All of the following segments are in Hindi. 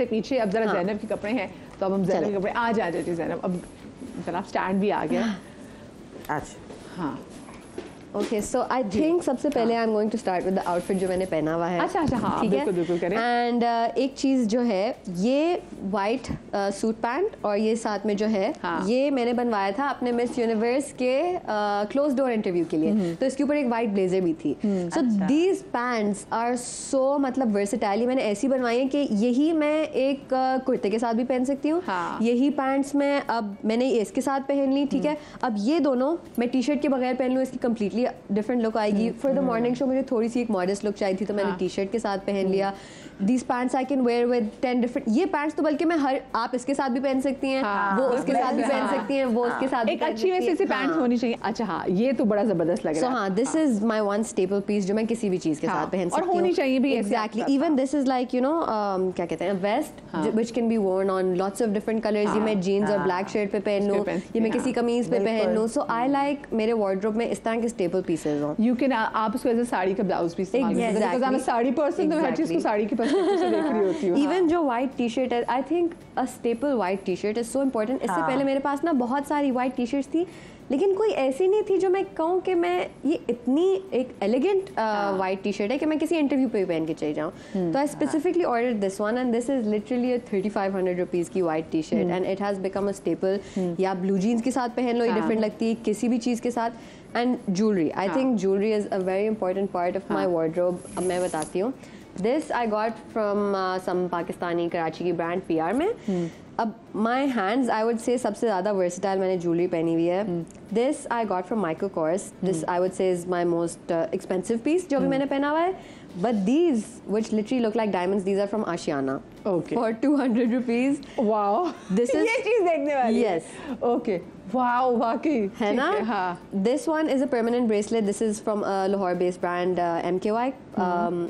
पीछे अब जरा ज़ैनब के कपड़े हैं, तो अब हम ज़ैनब के कपड़े आ जाती ज़ैनब। अब जनाब स्टैंड भी आ गया। अच्छा हाँ ओके, सो आई थिंक सबसे पहले I am going to start with the outfit जो मैंने पहना हुआ है। अच्छा हाँ, ठीक है, बिल्कुल करें। एंड एक चीज़ जो है, ये वाइट सूट पैंट और ये साथ में जो है ये मैंने बनवाया था अपने मिस यूनिवर्स के क्लोज डोर इंटरव्यू के लिए, तो इसके ऊपर एक वाइट ब्लेजर भी थी। So these pants are so मतलब वर्सेटाइल, मैंने ऐसी बनवाई है कि यही मैं एक कुर्ते के साथ भी पहन सकती हूँ, यही पैंट्स मैं अब मैंने इसके साथ पहन ली। ठीक है, अब ये दोनों मैं टी शर्ट के बगैर पहन लूँ, इसकी कम्प्लीटली डिफरेंट लुक आएगी। फॉर द मॉर्निंग शो मुझे थोड़ी सी एक मॉडेस्ट लुक चाहिए थी, तो मैंने टी शर्ट के साथ पहन लिया। These pants I can wear with 10 different, ये पैंट्स तो बल्कि मैं आप इसके साथ भी पहन सकती हैं, वो उसके साथ भी पहन सकती हैं, वो उसके साथ एक अच्छी वैसी सी पैंट्स होनी चाहिए। अच्छा हाँ, ये तो बड़ा जबरदस्त लग रहा है। हाँ, this is my one staple piece जो मैं किसी भी चीज के साथ पहन सकती हूँ, और होनी चाहिए भी। Exactly, even this is like you know क्या कहते हैं, vest which can be worn on lots of different colors। ये मैं जीन्स और ब्लैक शर्ट पे पहन लूँ, ये मैं किसी कमीज पे पहन लूँ। सो आई लाइक मेरे वार्डरोब में इस तरह के स्टेपल पीसेस हों। यू कैन आप उसको एज अ साड़ी का ब्लाउज भी इस्तेमाल कर सकते हैं, because I am a sari person, तो हर चीज को साड़ी के पर्सपेक्टिव से देख रही होती हूँ। इवन जो व्हाइट टी शर्ट है, आई think a staple white T shirt is so important. इससे पहले मेरे पास ना बहुत सारी व्हाइट टी शर्ट्स थी, लेकिन कोई ऐसी नहीं थी जो मैं कहूँ कि मैं ये इतनी एक एलिगेंट वाइट टी शर्ट है कि मैं किसी इंटरव्यू पे भी पहन के चली जाऊँ। तो I specifically order this one, and this is literally 3500 rupees की white T shirt, and it has become a staple. या ब्लू जीन्स के साथ पहन लो, ये डिफरेंट लगती है किसी भी चीज़ के साथ। And jewellery, I think jewellery is a very important part of my wardrobe. अब मैं बताती हूँ, this I got from some Pakistani Karachi की ब्रांड PR में। अब माई हैंड्स आई वुड से सबसे ज़्यादा वर्सेटाइल मैंने ज्वेलरी पहनी हुई है। This I got from Michael Kors, this I would say is my most expensive piece जो भी मैंने पहना हुआ है। But these, which literally look like diamonds, these are from Ashiana. Okay. For 200 rupees. Wow. This is ये चीज देखने वाली। Yes. Okay. Wow, वाकई। है ना? हाँ। This one is a permanent bracelet. This is from a Lahore-based brand MKY.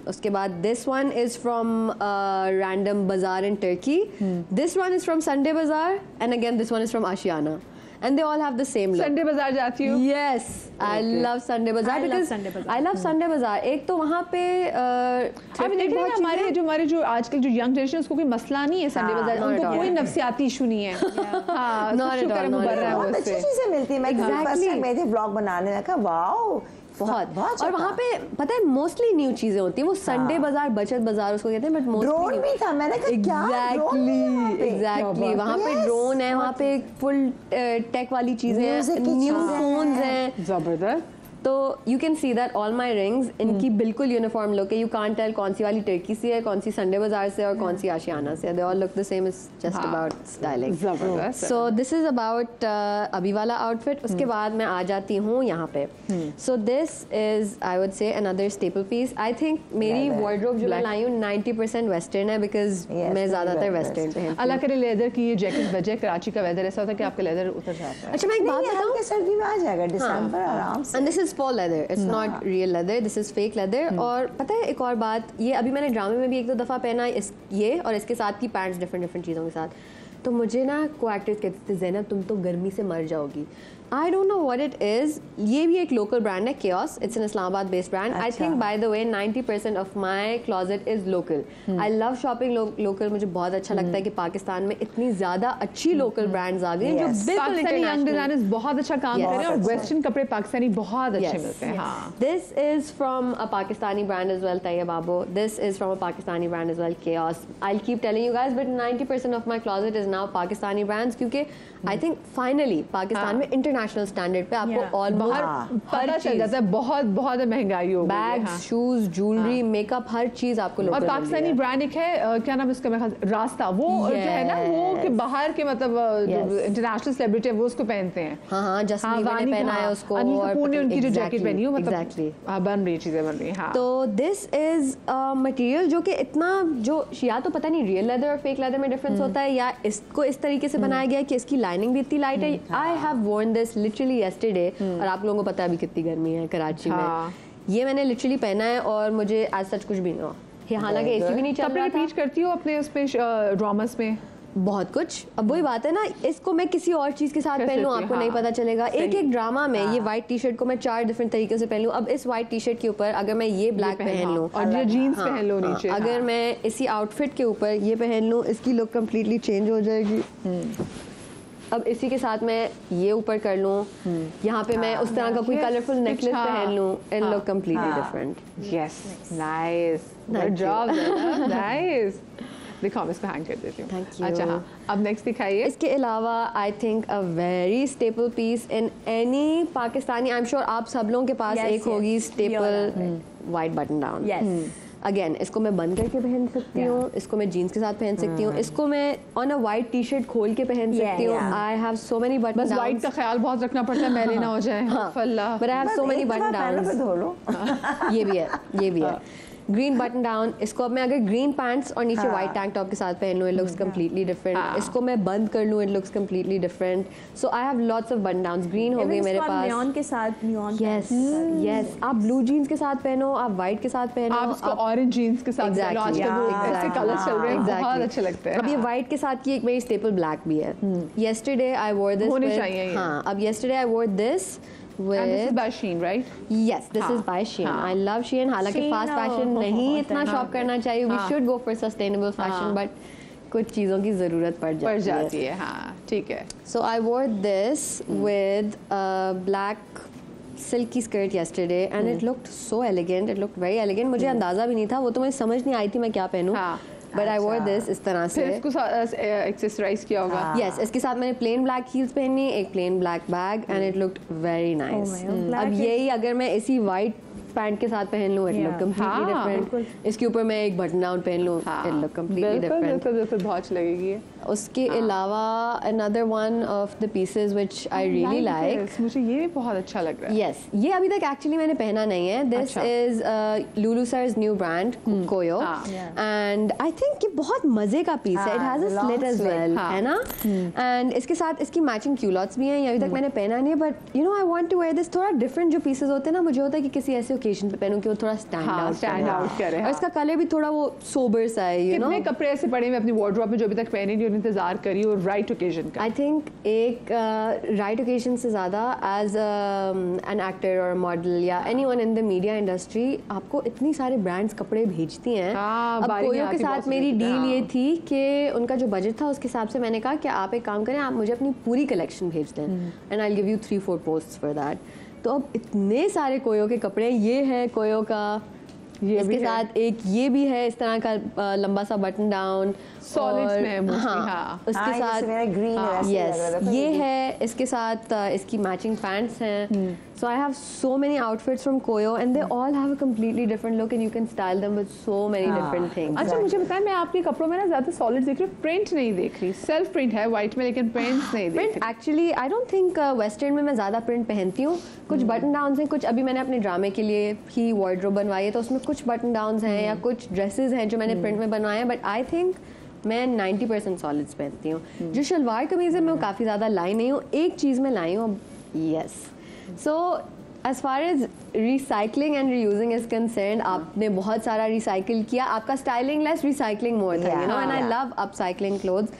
उसके बाद this one is from random bazaar in Turkey. This one is from Sunday Bazaar, and again this one is from Ashiana. And they all have the same look. Sunday बाजार जाती हूँ? Yes, I love Sunday Bazaar because I love Sunday Bazaar. एक तो वहाँ पे अभी देख रहे हैं हमारे जो आजकल जो यंग जनरेशन, उसको कोई मसला नहीं है संडे बाजार, उनको कोई नफसियाती इशू नहीं है। हाँ, बहुत अच्छी चीजें मिलती है। मैं थे ब्लॉग बनाने लगा, वाओ बहुत। और वहाँ पे पता है मोस्टली न्यू चीजें होती है। वो संडे बाजार, बचत बाजार उसको कहते हैं, बट ड्रोन भी था। मैंने कहा एग्जैक्टली वहाँ पे ड्रोन है, वहाँ पे फुल टेक वाली चीजें हैं, न्यू फोन्स हैं, जबरदस्त। तो you can see that all my rings इनकी बिल्कुल यूनिफॉर्म लुक है। यू कांट टेल कौन सी वाली टर्की से है, कौन सी संडे बाजार से और कौन सी आशियाना से। They all look the same, it's just about styling. So this is about अभी वाला आउटफिट। उसके बाद मैं आ जाती हूँ यहाँ पे। So this is I would say another staple piece. I think मेरी वार्डरोब जो मैं लाई हूँ 90% वेस्टर्न है, बिकॉज मैं ज्यादातर वेस्टर्न पे। अल्लाह करे लेदर की ये जैकेट बजे। कराची का वेदर ऐसा होता है कि आपका लेदर उतर जाता है। अच्छा, मैं एक बात बताऊँ, सर्दी में आ जाएगा दिसंबर आराम से। And this is for leather, it's not real leather, this is fake leather. और पता है एक और बात, ये अभी मैंने ड्रामे में भी एक दो दफ़ा पहना ये, और इसके साथ की पैंट्स डिफरेंट चीज़ों के साथ। तो मुझे ना को एक्टर्स कहते थे, ज़ैनब तुम तो गर्मी से मर जाओगी। I don't know what it is. ये भी एक लोकल ब्रांड है, chaos. It's an Islamabad based brand. I think by the way 90% of my closet is local. I love shopping local. मुझे बहुत अच्छा लगता है कि पाकिस्तान में इतनी ज़्यादा अच्छी लोकल ब्रांड्स आ गई हैं जो बिल्कुल यंग डिजाइनर्स बहुत अच्छा काम कर रहे हैं, और वेस्टर्न कपड़े पाकिस्तानी बहुत अच्छे मिलते हैं। This is from a Pakistani brand as well, तैयब आबो। This is from a Pakistani brand as well, केओस। I keep telling you guys, but 90% of my closet is now Pakistani brands, क्योंकि आई थिंक फाइनली पाकिस्तान में इंटरनेशनल स्टैंडर्ड पे आपको ऑलमोस्ट पता चल जाता है। बहुत महंगाई हो गई है। बैग्स, शूज, ज्वेलरी, मेकअप, हर चीज आपको लोकल। और पाकिस्तानी ब्रांड एक है, क्या नाम इसका, मेरे ख्याल रास्ता, वो जो है ना, वो कि बाहर के मतलब इंटरनेशनल सेलिब्रिटी है वो उसको पहनते हैं। हाँ, जस्टिन बीबर ने पहना है उसको, अनिल कपूर ने उनकी जो जैकेट पहनी है, मतलब एग्जैक्टली बन रही चीजें बन रही हैं। तो दिस इज मटेरियल जो कि इतना, जो या तो पता नहीं रियल लेदर और फेक लेदर में डिफरेंस होता है, या इसको इस तरीके से बनाया गया है कि इसकी लाइनिंग भी इतनी लाइट है। I have worn this literally yesterday, और आप लोगों को पता है अभी कितनी गर्मी है कराची में। ये मैंने लिटरली पहना है और मुझे आज सच कुछ भी नहीं हुआ, हालांकि एसी भी नहीं चल रहा था। रिपीट करती हो अपने उसमें ड्रामास में? बहुत कुछ। अब वही बात है ना, इसको मैं किसी और चीज के साथ पहन लूँ आपको नहीं पता चलेगा। एक एक ड्रामा में ये व्हाइट टी शर्ट को मैं 4 डिफरेंट तरीके से पहन लूँ। अब इस व्हाइट टी शर्ट के ऊपर अगर मैं ये ब्लैक पहन लूँ और ये जीन्स पहन लो नीचे, अगर मैं इसी आउटफिट के ऊपर ये पहन लूँ, इसकी लुक कम्प्लीटली चेंज हो जाएगी। अब इसी के साथ मैं ये ऊपर कर लूँ, यहाँ पे मैं उस तरह का कोई कलरफुल नेकलेस पहन लूँ, it look completely different. Yes, nice, good job, nice. दिखाओ, मैं इसको हैंग कर देती हूँ। Thank you. अच्छा हाँ, अब नेक्स्ट दिखाइए। इसके अलावा I think a very staple piece in any Pakistani, I am sure आप सब लोगों के पास एक होगी staple white button down. Again इसको मैं बंद करके पहन सकती हूँ, इसको मैं जीन्स के साथ पहन सकती हूँ, इसको मैं on a white T shirt खोल के पहन सकती हूँ। I have so many button बस वाइट का ख्याल बहुत रखना पड़ता है, मैले ना हो जाए। But I have so many button down. धो लो। ये भी है, ये भी है। ग्रीन बटन डाउन, इसको अब मैं अगर ग्रीन पैंट्स और नीचे व्हाइट टैंक टॉप के साथ पहन लूँ, इट लुक्स कम्प्लीटली डिफरेंट। इसको मैं बंद कर लूँ, it looks completely different. So I have lots off button downs. Green हो गई मेरे पास, नियॉन के साथ, नियॉन यस यस। आप ब्लू जीन्स के साथ पहनो, आप व्हाइट के साथ पहनो, आप इसको ऑरेंज जीन्स के साथ पहनो, आजकल वो ऐसे कलर्स चल रहे हैं, बहुत अच्छे लगते हैं। अब ये व्हाइट के साथ की एक मेरी स्टेपल ब्लैक भी है। येस्टरडे आई वोर दिस, होने चाहिए ये। हाँ, अब येस्टरडे आई वोर this And this is by Shein, right? Yes, this is by Shein. I love Shein. हालांकि फास्ट फैशन नहीं इतना शॉप करना चाहिए. We should go for sustainable fashion, but कुछ चीज़ों की ज़रूरत पड़ जाती है. हाँ, ठीक है. So I wore this with a black silky skirt yesterday and it looked so elegant. It looked very elegant. मुझे अंदाज़ा भी नहीं था, वो तो मुझे समझ नहीं आई थी मैं क्या पहनूं. But I wore this इस तरह से. फिर इसको एक्सेसराइज किया होगा. Yes, इसके साथ मैंने plain black heels पहनी, एक plain black bag and it looked very nice. अब यही अगर मैं इसी white पैंट के साथ पहन लूँ, इट लुक कम्प्लीटली डिफरेंट. इसके ऊपर मैं एक बटन डाउन पहन लूँ, इट लुक कम्प्लीटली डिफरेंट. बिल्कुल बहुत अच्छी लगेगी. उसके अलावा another one of the pieces which I really like. मुझे ये भी बहुत अच्छा लग रहा है. Yes, ये अभी तक एक्चुअली मैंने पहना नहीं है. This is Lulu Sar's new brand, Koyo, and I think ये बहुत मजे का पीस है. It has a slit as well, है ना? And इसके साथ इसकी मैचिंग क्यूलॉट्स भी हैं. ये अभी तक मैंने पहना नहीं है, but you know I want to wear this. थोड़ा डिफरेंट जो पीसेस होते हैं ना, मुझे होता है कि किसी ऐसे ओकेजन पे पहनूं कि वो थोड़ा स्टैंड आउट करे. और इसका कलर भी थोड़ा वो सोबर सा है, you know. कितने कपड़े ऐसे पड़े हैं अपनी वार्डरोब में जो अभी तक पहने नहीं और इंतजार करी और राइट ओकेजन का. आई थिंक एक राइट ओकेजन से ज़्यादा एज एन एक्टर और मॉडल या anyone in the media industry आपको इतनी सारे ब्रांड्स कपड़े भेजती हैं. अब कोयो के साथ मेरी डील ये थी कि उनका जो बजट था उसके हिसाब से मैंने कहा कि आप एक काम करें, आप मुझे अपनी पूरी कलेक्शन भेज दें and I give you 3-4 posts for that. तो अब इतने सारे कोयो के कपड़े, ये है कोयो का, इसके साथ एक ये भी है इस तरह का लंबा सा बटन डाउन सॉलिड्स में हाँ, उसके साथ ग्रीन यस ये है, इसके साथ इसकी मैचिंग पैंट्स हैं. So I have so many outfits from Koyo and they all have a completely different look and you can style them with so many different things. अच्छा मुझे बताएं, मैं आपके कपड़ों में ना ज़्यादा सॉलिड देख रही हूँ, प्रिंट नहीं देख रही. सेल्फ प्रिंट है व्हाइट में लेकिन प्रिंट्स नहीं देख रही. Print actually I don't think western में मैं ज़्यादा प्रिंट पहनती हूँ. कुछ बटन डाउन्स हैं, कुछ अभी मैंने अपने ड्रामे के लिए ही वार्डरोब बनवाई है तो उसमें कुछ बटन डाउन्स हैं या कुछ ड्रेसेस हैं जो मैंने प्रिंट में बनवाए हैं. बट आई थिंक मैं 90% सॉलिड्स पहनती हूँ. जो शलवार कमीज़ है मैं काफ़ी ज़्यादा लाई नहीं हूँ. एक चीज़ मैं लाई हूँ. Yes, so as far as recycling and reusing is concerned, आपने बहुत सारा recycle किया. आपका styling less, recycling more था, you know, and I love upcycling clothes.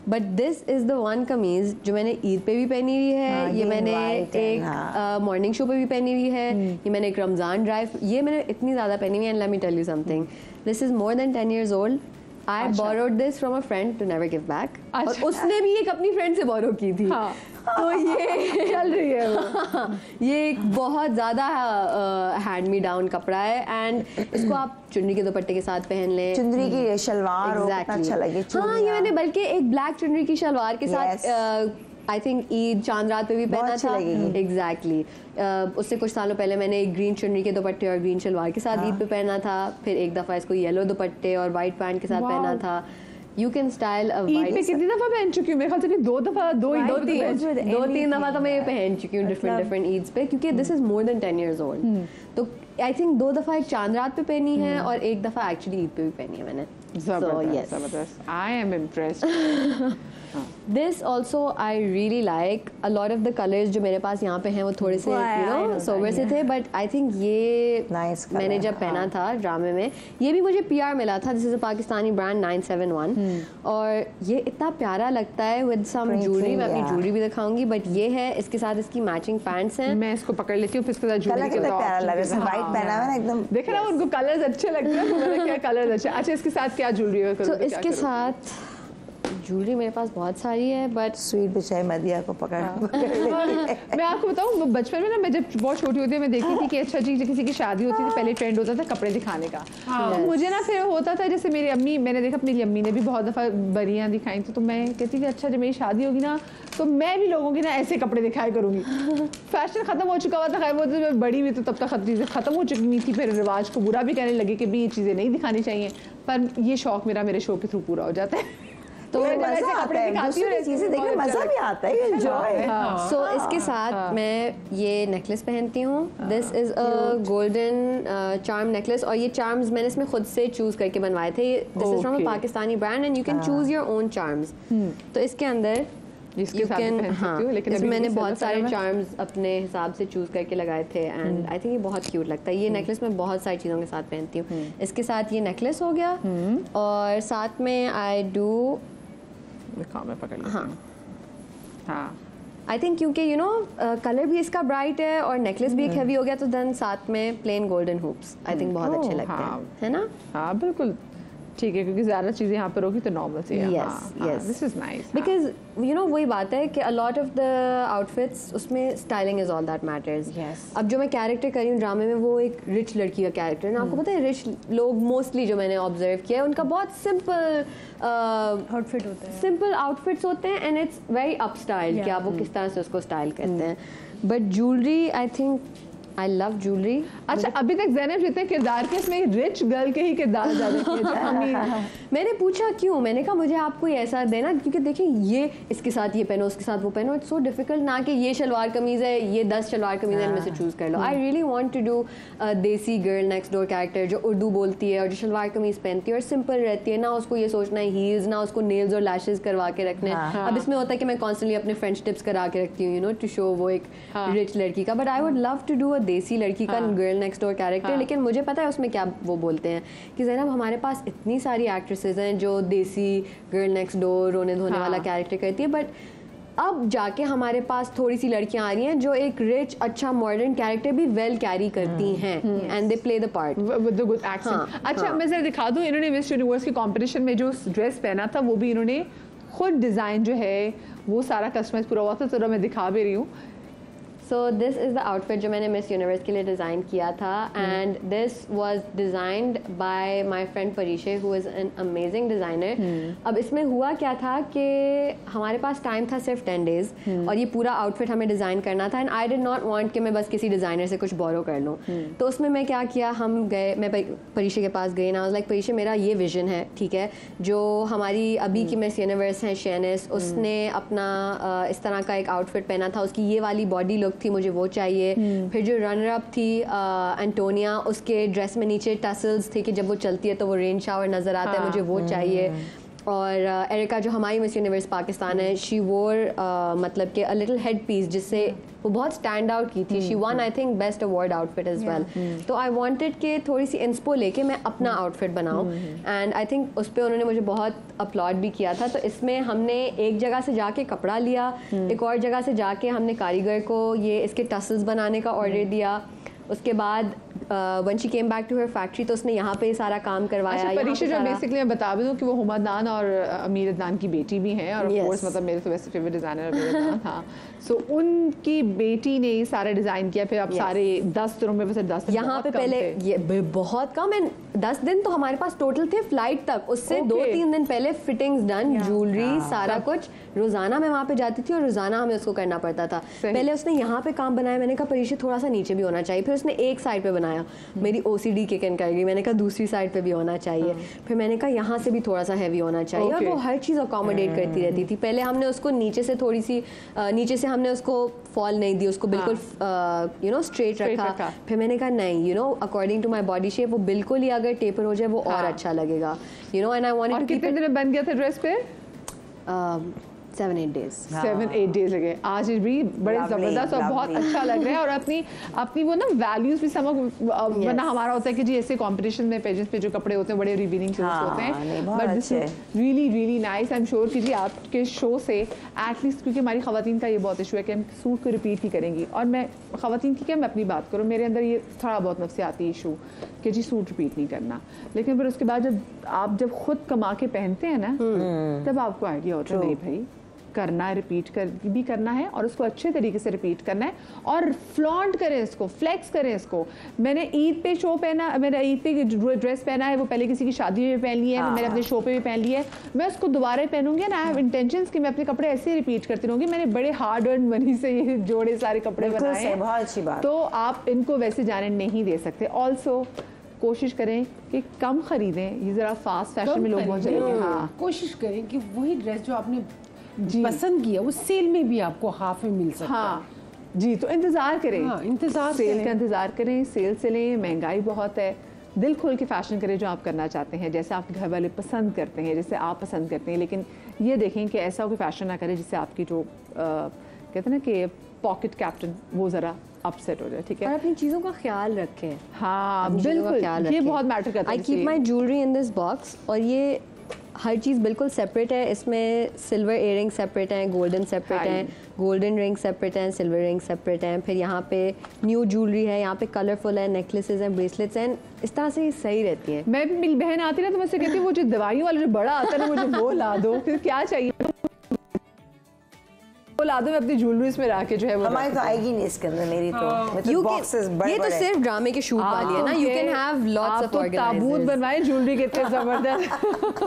But this is the one कमीज जो मैंने ईद पे भी पहनी हुई है, ये मैंने एक मॉर्निंग शो पे भी पहनी हुई है, ये मैंने एक रमज़ान ड्राइव, ये मैंने इतनी ज़्यादा पहनी हुई है. And let me tell you something, this is more than 10 years old. I borrowed this from a friend to never give back. और उसने भी एक अपनी फ्रेंड से borrow की थी. तो ये चल रही है वो. ये एक बहुत ज़्यादा हैंड मी डाउन कपड़ा है एंड इसको आप चुन्नी के दुपट्टे के साथ पहन लें. चुंदरी की शलवार अच्छा लगे. हाँ, ये मैंने बल्कि एक ब्लैक चुन्नी की शलवार के साथ आई थिंक ईद चांद रात पे भी पहना था. एग्जैक्टली. उससे कुछ सालों पहले मैंने एक ग्रीन चुन्नी के दुपट्टे और ग्रीन शलवार के साथ ईद पे पहना था. फिर एक दफ़ा इसको येलो दुपट्टे और वाइट पैंट के साथ पहना था. You can style a white. Eid पे कितनी दफ़ा पहन चुकी हूँ? मेरे ख्याल से 2 दफ़ा 2-3 दफ़ा तो मैं ये पहन चुकी हूँ डिफरेंट ईद्स पे, क्योंकि this is more than 10 years old. तो आई थिंक 2 दफ़ा एक चांद रात पे पहनी है और एक दफ़ा एक्चुअली ईद पे भी पहनी है मैंने. जबरदस्त जबरदस्त. I am impressed. This also I really like. A lot of the colors जो मेरे पास यहाँ पे हैं वो थोड़े से सोबर से थे, but I think ये मैंने जब पहना था ड्रामे में, ये भी मुझे PR मिला था. This is a Pakistani brand 971 और ये इतना प्यारा लगता है with some jewelry. मैं अपनी jewelry भी दिखाऊंगी, but ये है, इसके साथ इसकी मैचिंग पैंट्स हैं. मैं इसको पकड़ लेती हूँ फिर इसके साथ jewelry कितना प्यारा लग रहा है. व्हाइट पहना है ना एकदम. देख रहा हूँ उनको कलर्स अच्छे लगते हैं, तो मैंने क्या कलर्स अच्छे. अच्छा इसके साथ क्या ज्वेलरी है? तो इसके साथ ज्वेलरी मेरे पास बहुत सारी है, बट स्वीट बिछाई मदिया को पकड़. मैं आपको बताऊँ बचपन में ना, मैं जब बहुत छोटी होती है मैं देखती थी कि अच्छा जी किसी की शादी होती थी पहले ट्रेंड होता था कपड़े दिखाने का. तो मुझे ना फिर होता था, जैसे मेरी अम्मी, मैंने देखा अपनी अम्मी ने भी बहुत दफ़ा बरियाँ दिखाई थी, तो मैं कहती थी अच्छा जब मेरी शादी होगी ना तो मैं भी लोगों की ना ऐसे कपड़े दिखाया करूँगी. फैशन ख़त्म हो चुका हुआ था, खैर वो तो मैं बड़ी हुई तो तब तक चीज़ें ख़त्म हो चुकी हुई थी. फिर रिवाज को बुरा भी कहने लगे कि भी ये चीज़ें नहीं दिखानी चाहिए, पर ये शौक मेरा मेरे शो के थ्रू पूरा हो जाता है. तो मजा आता है, दूसरी चीजें देखने मजा भी आता है, एंजॉय. सो इसके साथ मैं ये नेकलेस पहनती हूँ. This is a golden charm necklace और ये चार्म्स मैंने इसमें खुद से चूज करके बनवाए थे. This is from a Pakistani brand and you can choose your own charms. तो इसके अंदर इसके साथ पहन सकती हूँ, लेकिन मैंने बहुत सारे चार्म्स अपने हिसाब से चूज करके लगाए थे एंड आई थिंक ये बहुत क्यूट लगता है. ये नेकलेस मैं बहुत सारी चीज़ों के साथ पहनती हूँ. इसके साथ ये नेकलेस हो गया और साथ में आई डू मैं पकड़ लेती हूँ. हाँ आई थिंक क्योंकि यू नो कलर भी इसका ब्राइट है और नेकलेस भी एक हैवी हो गया, तो देन साथ में plain golden hoops I think बहुत अच्छे लगते हैं, है ना? हाँ बिल्कुल ठीक है, क्योंकि ज़्यादा चीज़ें यहाँ पर होगी तो नॉर्मल सी है. Yes this is nice because you know वही बात है कि a lot of the outfits उसमें styling is all that matters. अब जो मैं कैरेक्टर कर रही हूँ ड्रामे में वो एक रिच लड़की का कैरेक्टर है ना. आपको पता है रिच लोग मोस्टली जो मैंने ऑब्जर्व किया है उनका बहुत सिंपल आउटफिट होते हैं, सिंपल आउटफिट्स होते हैं and it's very up style कि आप वो किस तरह से उसको स्टाइल करते हैं. But jewellery I think I love jewellery. अच्छा अभी तक ज़ैनब जितने किरदार के इसमें रिच गर्ल के ही किरदार ज़्यादा किए. मैंने पूछा क्यों, मैंने कहा मुझे आप कोई ऐसा देना, क्योंकि देखिए ये इसके साथ ये पहनो उसके साथ वो पहनो, इट्स सो डिफिकल्ट ना कि ये शलवार कमीज़ है ये 10 शलवार कमीज़ है इनमें से चूज़ कर लो. I really want to do desi girl next door character जो उर्दू बोलती है और जो शलवार कमीज़ पहनती है और सिंपल रहती है, ना उसको ये सोचना है हील्स, ना उसको नेल्स और लैशेज करवा के रखने. अब इसमें होता है कि मैं कॉन्स्टेंटली अपने फ्रेंच टिप्स करा के रखती हूँ यू नो टू शो वो एक रिच लड़की का. But I would love to do a desi लड़की का गर्ल नेक्स्ट डोर कैरेक्टर. लेकिन मुझे पता है उसमें क्या वो बोलते हैं कि ज़ैनब हमारे पास इतनी सारी एक्ट्रेसेस हैं जो देसी गर्ल नेक्स्ट डोर रोने धोने वाला कैरेक्टर करती है, बट अब जाके हमारे पास थोड़ी सी लड़कियां आ रही हैं जो एक रिच अच्छा मॉडर्न कैरेक्टर भी वेल कैरी करती हैं and they play the part with the good accent. अच्छा मैं जरा दिखा दूं, इन्होंने मिस यूनिवर्स के कंपटीशन में जो ड्रेस पहना था वो भी इन्होंने खुद डिज़ाइन जो है वो सारा कस्टमाइज पूरा हुआ था, तो मैं दिखा भी रही हूँ. So this is the outfit जो मैंने मिस यूनिवर्स के लिए डिज़ाइन किया था and this was designed by my friend Parishay who is an amazing designer. अब इसमें हुआ क्या था कि हमारे पास टाइम था सिर्फ 10 डेज़ और ये पूरा आउटफिट हमें डिज़ाइन करना था and I did not want कि मैं बस किसी डिज़ाइनर से कुछ बोरो कर लूँ. तो उसमें मैं क्या किया, हम गए, मैं परीशे के पास गई ना, लाइक परीशे मेरा ये विजन है ठीक है, जो हमारी अभी की मिस यूनिवर्स हैं शेनिस, उसने अपना इस तरह का एक आउटफिट पहना था, उसकी ये वाली बॉडी लुक थी, मुझे वो चाहिए. फिर जो रनर अप थी एंटोनिया, उसके ड्रेस में नीचे टसल्स थे कि जब वो चलती है तो वो रेन शावर नज़र आता है, मुझे वो चाहिए. और एरिका जो हमारी मिस यूनिवर्स पाकिस्तान है, शी वोर मतलब कि अ लिटिल हेड पीस जिससे वो बहुत स्टैंड आउट की थी. She won I think best award outfit as well. तो आई वांटेड कि थोड़ी सी इंस्पो लेके मैं अपना आउटफिट बनाऊं एंड आई थिंक उस पर उन्होंने मुझे बहुत अपलॉड भी किया था. तो इसमें हमने एक जगह से जाके कपड़ा लिया, एक और जगह से जाके हमने कारीगर को ये इसके टसल्स बनाने का ऑर्डर दिया. उसके बाद when she came back to her factory तो उसने यहाँ पे सारा काम करवाया. अच्छा परीशा जो बेसिकली मैं बता भी दूँ कि वो हुमा अदनान और अमीर अदनान की बेटी भी हैं और ऑफ कोर्स मतलब मेरे तो वैसे फेवरेट डिज़ाइनर अमीर अदनान था. सो उनकी बेटी ने ये सारा डिज़ाइन किया. फिर अब सारे 10 दिनों में वैसे 10 यहाँ पे पहले ये बहुत कम है, 10 दिन तो हमारे पास टोटल थे फ्लाइट तक. उससे 2-3 दिन पहले फिटिंग्स डन, ज्वेलरी सारा कुछ. रोजाना मैं वहाँ पे जाती थी और रोजाना हमें उसको करना पड़ता था. पहले उसने यहाँ पे काम बनाया, मैंने कहा परीशा थोड़ा सा नीचे भी होना चाहिए. फिर उसने एक साइड पे बनाया, आया। मेरी OCD किक इन कर गई, मैंने कहा दूसरी साइड पे भी होना चाहिए। फिर मैंने कहा यहाँ से भी थोड़ा सा हैवी होना चाहिए, और वो हर चीज़ अकोमोडेट करती रहती थी। पहले हमने उसको नीचे से थोड़ी सी नीचे से हमने उसको फॉल नहीं दी, उसको बिल्कुल स्ट्रेट रखा। फिर मैंने कहा नहीं, according to my body shape वो बिल्कुल ही अगर टेपर हो जाए वो और अच्छा लगेगा, and I wanted to keep कितने दिन में बन गया था ड्रेस पे? 7-8 days 7-8 days लगे। आज भी बड़े जबरदस्त और बहुत अच्छा लग रहा है, और अपनी वो ना वैल्यूज भी वरना हमारा होता है कि जी ऐसे कंपटीशन में पेजेंट पे जो कपड़े होते हैं बड़े रिवीलिंग होते हैं, but this really really nice. I am sure कि जी आपके शो से एटलीस्ट, क्योंकि हमारी खवातीन का ये बहुत इशू है कि हम सूट को रिपीट ही करेंगी, और मैं खवातीन की क्या मैं अपनी बात करूँ, मेरे अंदर ये थोड़ा बहुत नफ्सियाती इशू कि जी सूट रिपीट नहीं करना, लेकिन फिर उसके बाद जब खुद कमा के पहनते हैं ना तब आपको आइडिया होता है नहीं भाई करना है, रिपीट भी करना है, और उसको अच्छे तरीके से रिपीट करना है, और फ्लॉन्ट करें इसको, फ्लेक्स करें इसको। मैंने ईद पे ईद पे ड्रेस पहना है, वो पहले किसी की शादी में पहन ली है, मैंने अपने शो पे भी पहन ली है, मैं उसको दोबारा पहनूंगी ना। आई हैव इंटेंशंस कि मैं अपने कपड़े ऐसे ही रिपीट करती रहूंगी। मैंने बड़े हार्ड अर्न मनी से ये जोड़े सारे कपड़े बनाए हैं, बहुत अच्छी बात। तो आप इनको वैसे जाने नहीं दे सकते। ऑल्सो कोशिश करें कि कम खरीदें, ये जरा फास्ट फैशन में लोग बहुत चलेंगे। हाँ, कोशिश करें कि वही ड्रेस जो आपने पसंद किया वो सेल में भी आपको हाफ में मिल सकता है। हाँ जी, तो इंतज़ार करें। हाँ, इंतज़ार सेल का इंतज़ार करें, सेल से लें, महंगाई बहुत है। दिल खोल के फैशन करें जो आप करना चाहते हैं, जैसे आपके घर वाले पसंद करते हैं, जैसे आप पसंद करते हैं, लेकिन ये देखें कि ऐसा कोई फैशन ना करें जिससे आपकी जो कहते हैं ना कि पॉकेट कैप्टन वो ज़रा अपसेट हो जाए। ठीक है, और अपनी चीज़ों का ख्याल रखें। हाँ बिल्कुल, ये बहुत मैटर करता है। I keep my jewellery in this box, और ये हर चीज़ बिल्कुल सेपरेट है। इसमें सिल्वर इयररिंग सेपरेट हैं, गोल्डन सेपरेट हैं, गोल्डन रिंग सेपरेट हैं, सिल्वर रिंग सेपरेट हैं। फिर यहाँ पे न्यू ज्वेलरी है, यहाँ पे कलरफुल है, नेकलेसेस हैं, ब्रेसलेट्स हैं। इस तरह से सही रहती है। मैं भी, मेरी बहन आती है ना तो मुझसे कहती है वो जो दवाइयों वाला जो बड़ा आता है ना मुझे वो ला दो, फिर क्या चाहिए वो ला दो, मैं अपनी ज्वेलरीज में रख के जो है वो। हमारी तो आएगी नहीं इसके अंदर, मेरी तो बॉक्सेस बड़े ये तो सिर्फ ड्रामे के शूट वाली है ना, you can have lots of organisers. ताबूत बनवाए ज्वेलरी के इतने जबरदस्त